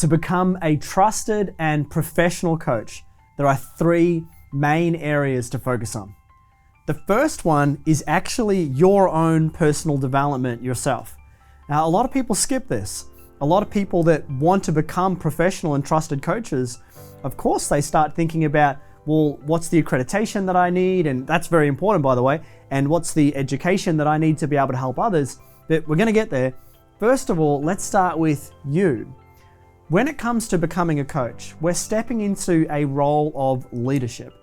To become a trusted and professional coach, there are three main areas to focus on. The first one is actually your own personal development yourself. Now, a lot of people skip this. A lot of people that want to become professional and trusted coaches, of course, they start thinking about, well, what's the accreditation that I need? And that's very important, by the way. And what's the education that I need to be able to help others? But we're going to get there. First of all, let's start with you. When it comes to becoming a coach, we're stepping into a role of leadership.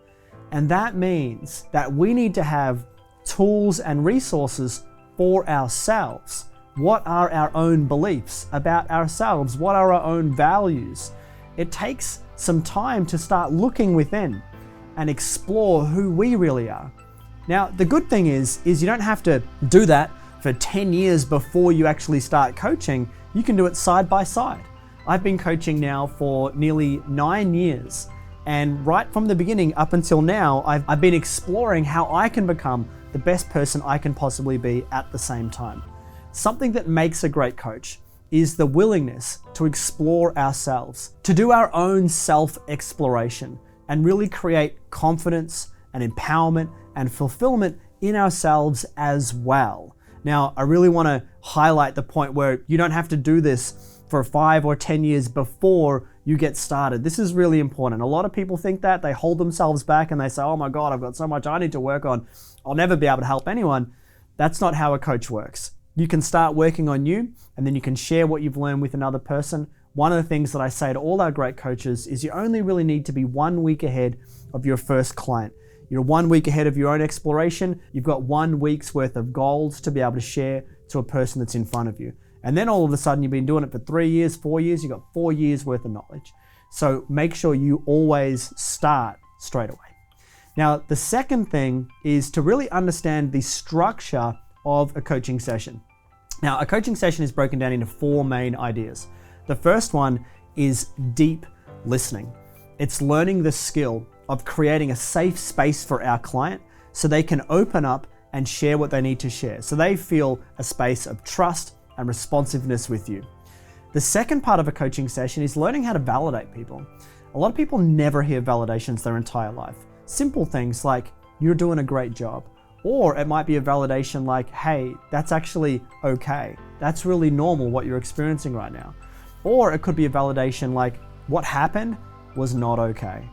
And that means that we need to have tools and resources for ourselves. What are our own beliefs about ourselves? What are our own values? It takes some time to start looking within and explore who we really are. Now, the good thing is you don't have to do that for 10 years before you actually start coaching. You can do it side by side. I've been coaching now for nearly 9 years. And right from the beginning up until now, I've been exploring how I can become the best person I can possibly be at the same time. Something that makes a great coach is the willingness to explore ourselves, to do our own self-exploration and really create confidence and empowerment and fulfillment in ourselves as well. Now, I really want to highlight the point where you don't have to do this for 5 or 10 years before you get started. This is really important. A lot of people think that, they hold themselves back and they say, oh my God, I've got so much I need to work on. I'll never be able to help anyone. That's not how a coach works. You can start working on you and then you can share what you've learned with another person. One of the things that I say to all our great coaches is you only really need to be 1 week ahead of your first client. You're 1 week ahead of your own exploration. You've got 1 week's worth of goals to be able to share to a person that's in front of you. And then all of a sudden you've been doing it for 3 years, 4 years, you've got 4 years worth of knowledge. So make sure you always start straight away. Now, the second thing is to really understand the structure of a coaching session. Now, a coaching session is broken down into 4 main ideas. The first one is deep listening. It's learning the skill of creating a safe space for our client so they can open up and share what they need to share. So they feel a space of trust and responsiveness with you. The second part of a coaching session is learning how to validate people. A lot of people never hear validations their entire life. Simple things like, you're doing a great job. Or it might be a validation like, hey, that's actually okay. That's really normal what you're experiencing right now. Or it could be a validation like, what happened was not okay.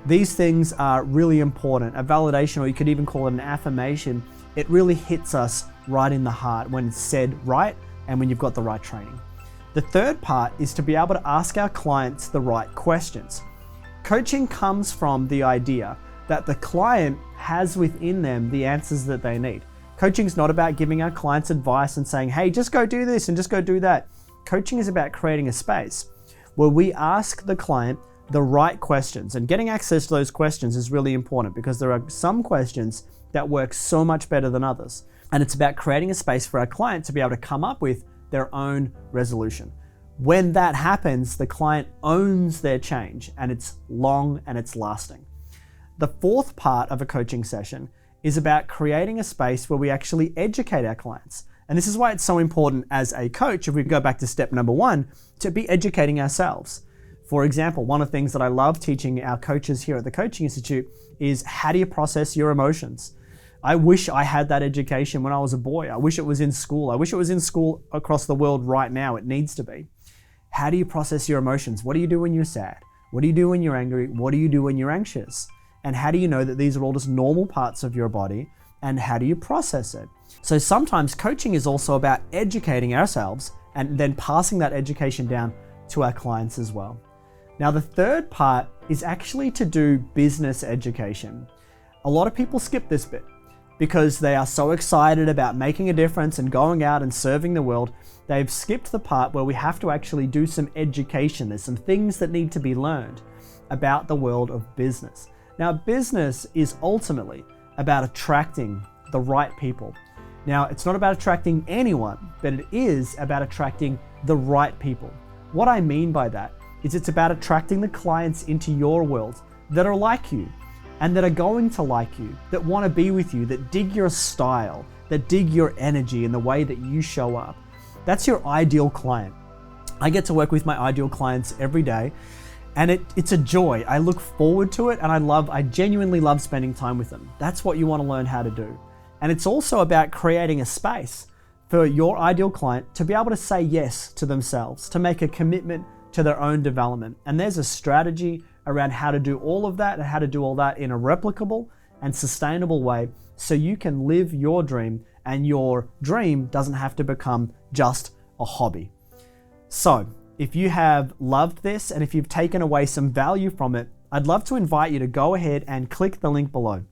These things are really important. A validation, or you could even call it an affirmation, it really hits us right in the heart when it's said right and when you've got the right training. The third part is to be able to ask our clients the right questions. Coaching comes from the idea that the client has within them the answers that they need. Coaching is not about giving our clients advice and saying, hey, just go do this and just go do that. Coaching is about creating a space where we ask the client the right questions, and getting access to those questions is really important because there are some questions that work so much better than others. And it's about creating a space for our client to be able to come up with their own resolution. When that happens, the client owns their change and it's long and it's lasting. The fourth part of a coaching session is about creating a space where we actually educate our clients. And this is why it's so important as a coach, if we go back to step number 1, to be educating ourselves. For example, one of the things that I love teaching our coaches here at the Coaching Institute is how do you process your emotions? I wish I had that education when I was a boy. I wish it was in school. I wish it was in school across the world right now. It needs to be. How do you process your emotions? What do you do when you're sad? What do you do when you're angry? What do you do when you're anxious? And how do you know that these are all just normal parts of your body? And how do you process it? So sometimes coaching is also about educating ourselves and then passing that education down to our clients as well. Now, the third part is actually to do business education. A lot of people skip this bit because they are so excited about making a difference and going out and serving the world. They've skipped the part where we have to actually do some education. There's some things that need to be learned about the world of business. Now, business is ultimately about attracting the right people. Now, it's not about attracting anyone, but it is about attracting the right people. What I mean by that is it's about attracting the clients into your world that are like you and that are going to like you, that want to be with you, that dig your style, that dig your energy and the way that you show up. That's your ideal client. I get to work with my ideal clients every day, and it's a joy. I look forward to it, and I genuinely love spending time with them. That's what you want to learn how to do. And it's also about creating a space for your ideal client to be able to say yes to themselves, to make a commitment to their own development. And there's a strategy around how to do all of that and how to do all that in a replicable and sustainable way so you can live your dream and your dream doesn't have to become just a hobby. So if you have loved this and if you've taken away some value from it, I'd love to invite you to go ahead and click the link below.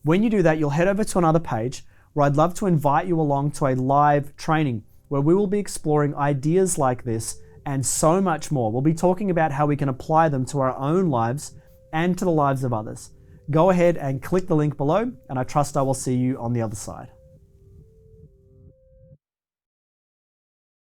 When you do that, you'll head over to another page where I'd love to invite you along to a live training where we will be exploring ideas like this and so much more. We'll be talking about how we can apply them to our own lives and to the lives of others. Go ahead and click the link below, and I trust I will see you on the other side.